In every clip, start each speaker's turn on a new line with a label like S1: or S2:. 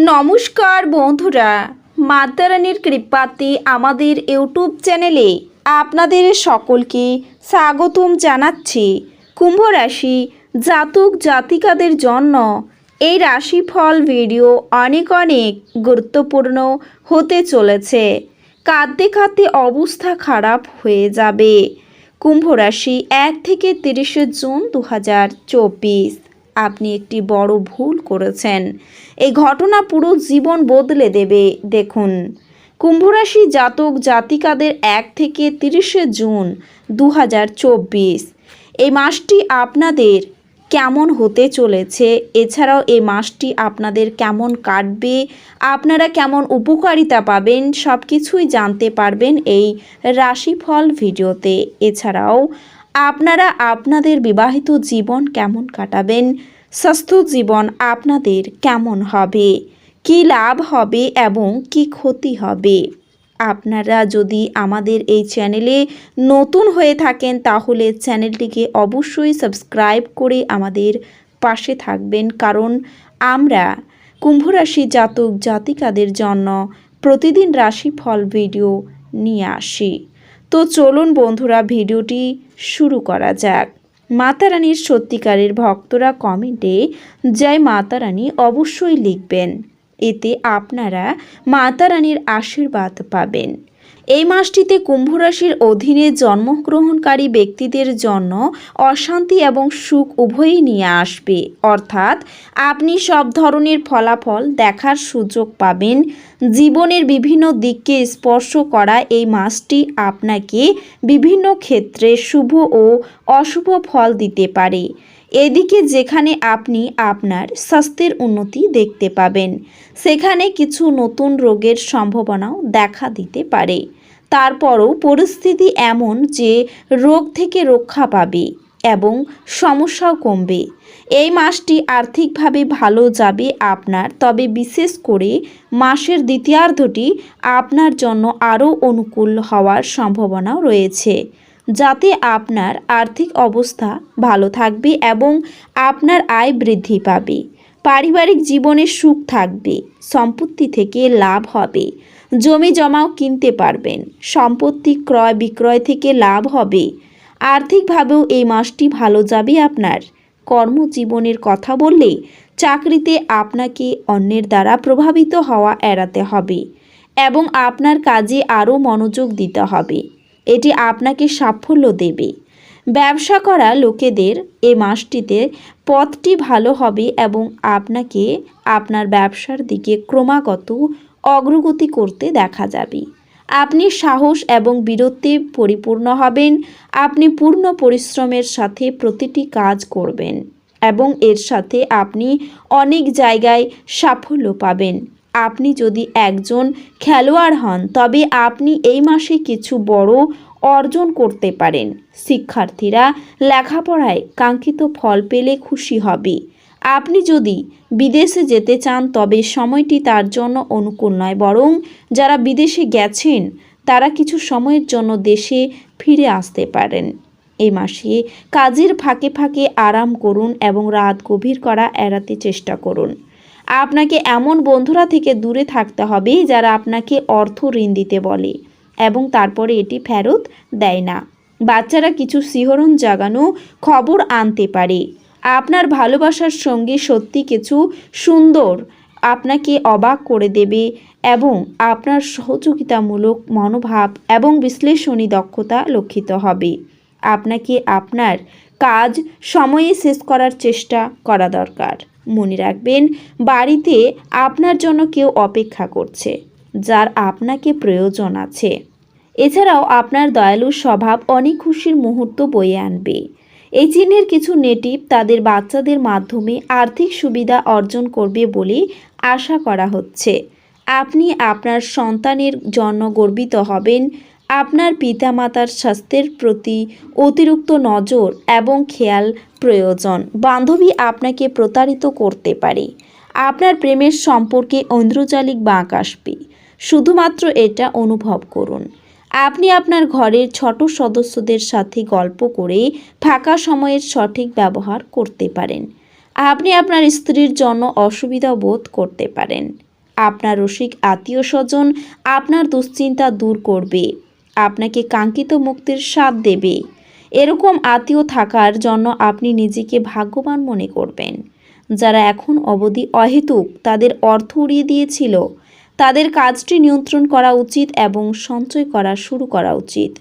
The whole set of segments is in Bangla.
S1: নমস্কার বন্ধুরা, মাতারানীর কৃপাতে আমাদের ইউটিউব চ্যানেলে আপনাদের সকলকে স্বাগতম জানাচ্ছি। কুম্ভ রাশি জাতক জাতিকাদের জন্য এই রাশিফল ভিডিও অনেক গুরুত্বপূর্ণ হতে চলেছে। কাঁদতে কাঁদতে অবস্থা খারাপ হয়ে যাবে। কুম্ভ রাশি 1 থেকে 30 জুন 2024। আপনি একটি বড় ভুল করেছেন। এই ঘটনা পুরো জীবন বদলে দেবে। দেখুন, কুম্ভ রাশি জাতক জাতিকাদের 1 থেকে 30 জুন 2024 এই মাসটি আপনাদের কেমন হতে চলেছে, এছাড়াও এই মাসটি আপনাদের কেমন কাটবে, আপনারা কেমন উপকারিতা পাবেন, সব কিছুই জানতে পারবেন এই রাশিফল ভিডিওতে। এছাড়াও আপনারা আপনাদের বিবাহিত জীবন কেমন কাটাবেন, স্বাস্থ্য জীবন আপনাদের কেমন হবে, কি লাভ হবে এবং কি ক্ষতি হবে। আপনারা যদি আমাদের এই চ্যানেলে নতুন হয়ে থাকেন তাহলে চ্যানেলটিকে অবশ্যই সাবস্ক্রাইব করে আমাদের পাশে থাকবেন, কারণ আমরা কুম্ভ রাশি জাতক জাতিকাদের জন্য প্রতিদিন রাশিফল ভিডিও নিয়ে আসি। তো চলুন বন্ধুরা, ভিডিওটি শুরু করা যাক। মাতারানীর সত্যিকারের ভক্তরা কমেন্টে জয় মাতারানী অবশ্যই লিখবেন, এতে আপনারা মাতারানীর আশীর্বাদ পাবেন। এই মাসটিতে কুম্ভ রাশির অধীনে জন্মগ্রহণকারী ব্যক্তিদের জন্য অশান্তি এবং সুখ উভয়ই নিয়ে আসবে, অর্থাৎ আপনি সব ধরনের ফলাফল দেখার সুযোগ পাবেন। জীবনের বিভিন্ন দিককে স্পর্শ করা এই মাসটি আপনাকে বিভিন্ন ক্ষেত্রে শুভ ও অশুভ ফল দিতে পারে। এদিকে যেখানে আপনি আপনার স্বাস্থ্যের উন্নতি দেখতে পাবেন, সেখানে কিছু নতুন রোগের সম্ভাবনাও দেখা দিতে পারে। তারপরও পরিস্থিতি এমন যে রোগ থেকে রক্ষা পাবে এবং সমস্যাও কমবে। এই মাসটি আর্থিকভাবে ভালো যাবে আপনার, তবে বিশেষ করে মাসের দ্বিতীয়ার্ধটি আপনার জন্য আরও অনুকূল হওয়ার সম্ভাবনাও রয়েছে, যাতে আপনার আর্থিক অবস্থা ভালো থাকবে এবং আপনার আয় বৃদ্ধি পাবে। পারিবারিক জীবনে সুখ থাকবে, সম্পত্তি থেকে লাভ হবে, জমি জমাও কিনতে পারবেন, সম্পত্তি ক্রয় বিক্রয় থেকে লাভ হবে। আর্থিকভাবেও এই মাসটি ভালো যাবে আপনার। কর্মজীবনের কথা বললে চাকরিতে আপনাকে অন্যের দ্বারা প্রভাবিত হওয়া এড়াতে হবে এবং আপনার কাজে আরও মনোযোগ দিতে হবে, এটি আপনাকে সাফল্য দেবে। ব্যবসা করা লোকেদের এ মাসটিতে পথটি ভালো হবে এবং আপনাকে আপনার ব্যবসার দিকে ক্রমাগত অগ্রগতি করতে দেখা যাবে। আপনি সাহস এবং বীরত্বে পরিপূর্ণ হবেন। আপনি পূর্ণ পরিশ্রমের সাথে প্রতিটি কাজ করবেন এবং এর সাথে আপনি অনেক জায়গায় সাফল্য পাবেন। আপনি যদি একজন খেলোয়াড় হন তবে আপনি এই মাসে কিছু বড় অর্জন করতে পারেন। শিক্ষার্থীরা লেখাপড়ায় কাঙ্ক্ষিত ফল পেলে খুশি হবে। আপনি যদি বিদেশে যেতে চান তবে সময়টি তার জন্য অনুকূল নয়, বরং যারা বিদেশে গেছেন তারা কিছু সময়ের জন্য দেশে ফিরে আসতে পারেন। এই মাসে কাজের ফাঁকে ফাঁকে আরাম করুন এবং রাত গভীর করা এড়াতে চেষ্টা করুন। আপনাকে এমন বন্ধুরা থেকে দূরে থাকতে হবে যারা আপনাকে অর্থ ঋণ দিতে বলে এবং তারপরে এটি ফেরত দেয় না। বাচ্চারা কিছু শিহরণ জাগানো খবর আনতে পারে। আপনার ভালোবাসার সঙ্গে সত্যি কিছু সুন্দর আপনাকে অবাক করে দেবে এবং আপনার সহযোগিতামূলক মনোভাব এবং বিশ্লেষণী দক্ষতা লক্ষিত হবে। আপনাকে আপনার কাজ সময়ে শেষ করার চেষ্টা করা দরকার। মনে রাখবেন, বাড়িতে আপনার জন্য কেউ অপেক্ষা করছে, যার আপনাকে প্রয়োজন আছে। এছাড়াও আপনার দয়ালু স্বভাব অনেক খুশির মুহূর্ত বয়ে আনবে। এই চিহ্নের কিছু নেটিভ তাদের বাচ্চাদের মাধ্যমে আর্থিক সুবিধা অর্জন করবে বলে আশা করা হচ্ছে। আপনি আপনার সন্তানের জন্য গর্বিত হবেন। আপনার পিতামাতার স্বাস্থ্যের প্রতি অতিরিক্ত নজর এবং খেয়াল প্রয়োজন। বান্ধবী আপনাকে প্রতারিত করতে পারে। আপনার প্রেমের সম্পর্কে ঐন্দ্রজালিক বাঁক আসবে। শুধুমাত্র এটা অনুভব করুন। আপনি আপনার ঘরের ছোট সদস্যদের সাথে গল্প করে ফাঁকা সময়ের সঠিক ব্যবহার করতে পারেন। আপনি আপনার স্ত্রীর জন্য অসুবিধা বোধ করতে পারেন। আপনার রসিক আত্মীয় স্বজন আপনার দুশ্চিন্তা দূর করবে, আপনাকে কাঙ্ক্ষিত মুক্তির স্বাদ দেবে। এরকম আত্মীয় থাকার জন্য আপনি নিজেকে ভাগ্যবান মনে করবেন। যারা এখন অবধি অহেতুক তাদের অর্থ উড়িয়ে দিয়েছিল, তাদের কাজটি নিয়ন্ত্রণ করা উচিত এবং সঞ্চয় করা শুরু করা উচিত।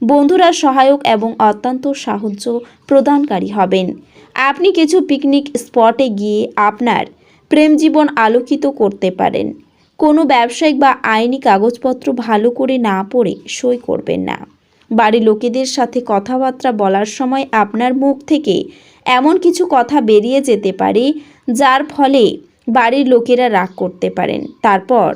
S1: বন্ধুরা সহায়ক এবং অত্যন্ত সাহায্য প্রদানকারী হবেন। আপনি কিছু পিকনিক স্পটে গিয়ে আপনার প্রেম জীবন আলোকিত করতে পারেন। কোনো ব্যবসায়িক বা আইনি কাগজপত্র ভালো করে না পড়ে সই করবেন না। বাড়ির লোকেদের সাথে কথাবার্তা বলার সময় আপনার মুখ থেকে এমন কিছু কথা বেরিয়ে যেতে পারে যার ফলে বাড়ির লোকেরা রাগ করতে পারেন। তারপর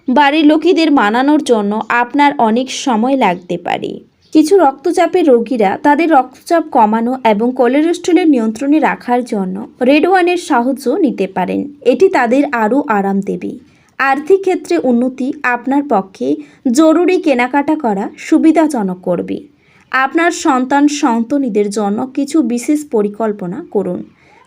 S1: বাড়ির লোকেদের মানানোর জন্য আপনার অনেক সময় লাগতে পারে। কিছু রক্তচাপের রোগীরা তাদের রক্তচাপ কমানো এবং কোলেস্টেরল নিয়ন্ত্রণে রাখার জন্য রেড ওয়াইনের সাহায্য নিতে পারেন। এটি তাদের আরও আরাম দেবে। আর্থিক ক্ষেত্রে উন্নতি আপনার পক্ষে জরুরি কেনাকাটা করা সুবিধাজনক করবে। আপনার সন্তানদের জন্য কিছু বিশেষ পরিকল্পনা করুন,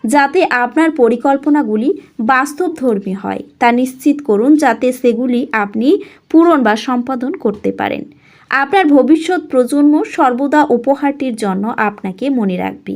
S1: যাতে আপনার পরিকল্পনাগুলি বাস্তবধর্মী হয়। তা নিশ্চিত করুন যাতে সেগুলি আপনি পূরণ বা সম্পাদন করতে পারেন। আপনার ভবিষ্যৎ প্রজন্ম সর্বদা উপহারটির জন্য আপনাকে মনে রাখবে।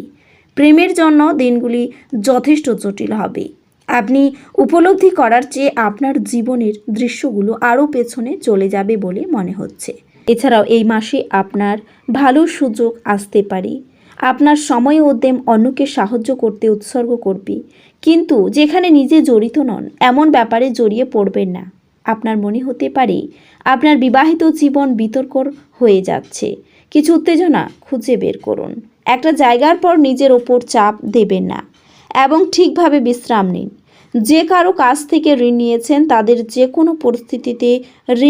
S1: প্রেমের জন্য দিনগুলি যথেষ্ট জটিল হবে। আপনি উপলব্ধি করার চেয়ে আপনার জীবনের দৃশ্যগুলো আরও পেছনে চলে যাবে বলে মনে হচ্ছে। এছাড়াও এই মাসে আপনার ভালো সুযোগ আসতে পারে। আপনার সময় ও উদ্যম অন্যকে সাহায্য করতে উৎসর্গ করবে, কিন্তু যেখানে নিজে জড়িত নন এমন ব্যাপারে জড়িয়ে পড়বেন না। আপনার মনে হতে পারে আপনার বিবাহিত জীবন বিতর্কর হয়ে যাচ্ছে। কিছু উত্তেজনা খুঁজে বের করুন। একটা জায়গার পর নিজের ওপর চাপ দেবেন না এবং ঠিকভাবে বিশ্রাম নিন। যে কারো কাছ থেকে ঋণ নিয়েছেন তাদের যে কোনো পরিস্থিতিতে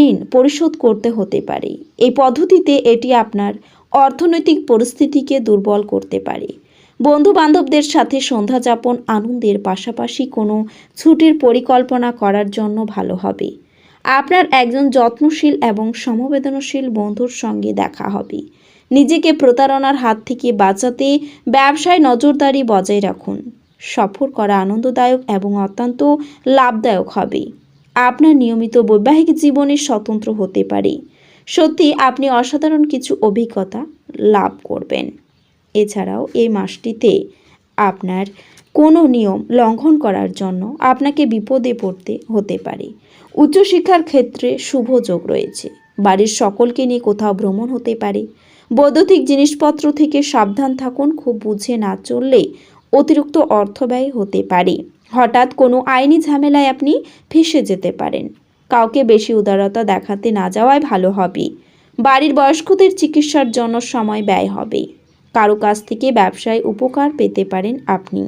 S1: ঋণ পরিশোধ করতে হতে পারে। এই পদ্ধতিতে এটি আপনার অর্থনৈতিক পরিস্থিতিকে দুর্বল করতে পারে। বন্ধু বান্ধবদের সাথে সন্ধ্যা যাপন আনন্দের পাশাপাশি কোনো ছুটির পরিকল্পনা করার জন্য ভালো হবে। আপনার একজন যত্নশীল এবং সমবেদনশীল বন্ধুর সঙ্গে দেখা হবে। নিজেকে প্রতারণার হাত থেকে বাঁচাতে ব্যবসায় নজরদারি বজায় রাখুন। সফর করা আনন্দদায়ক এবং অত্যন্ত লাভদায়ক হবে। আপনার নিয়মিত বৈবাহিক জীবনে স্বতন্ত্র হতে পারে। সত্যি আপনি অসাধারণ কিছু অভিজ্ঞতা লাভ করবেন। এছাড়াও এই মাসটিতে আপনার কোনো নিয়ম লঙ্ঘন করার জন্য আপনাকে বিপদে পড়তে হতে পারে। উচ্চশিক্ষার ক্ষেত্রে শুভ যোগ রয়েছে। বাড়ির সকলকে নিয়ে কোথাও ভ্রমণ হতে পারে। বৈদ্যুতিক জিনিসপত্র থেকে সাবধান থাকুন। খুব বুঝে না চললে অতিরিক্ত অর্থ ব্যয় হতে পারে। হঠাৎ কোনো আইনি ঝামেলায় আপনি ফেঁসে যেতে পারেন। কাউকে বেশি উদারতা দেখাতে না যাওয়াই ভালো হবে। বাড়ির বয়স্কদের চিকিৎসার জন্য সময় ব্যয় হবে। কারো কাছ থেকে ব্যবসায় উপকার পেতে পারেন আপনি।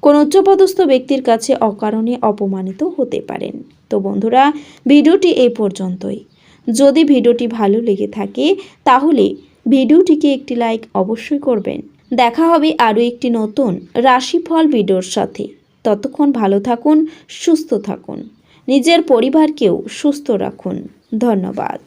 S1: কোন উচ্চপদস্থ ব্যক্তির কাছে অকারণে অপমানিত হতে পারেন। তো বন্ধুরা, ভিডিওটি এই পর্যন্তই। যদি ভিডিওটি ভালো লেগে থাকে তাহলে ভিডিওটিকে একটি লাইক অবশ্যই করবেন। দেখা হবে আরও একটি নতুন রাশিফল ভিডিওর সাথে। ততক্ষণ ভালো থাকুন, সুস্থ থাকুন, নিজের পরিবারকেও সুস্থ রাখুন। ধন্যবাদ।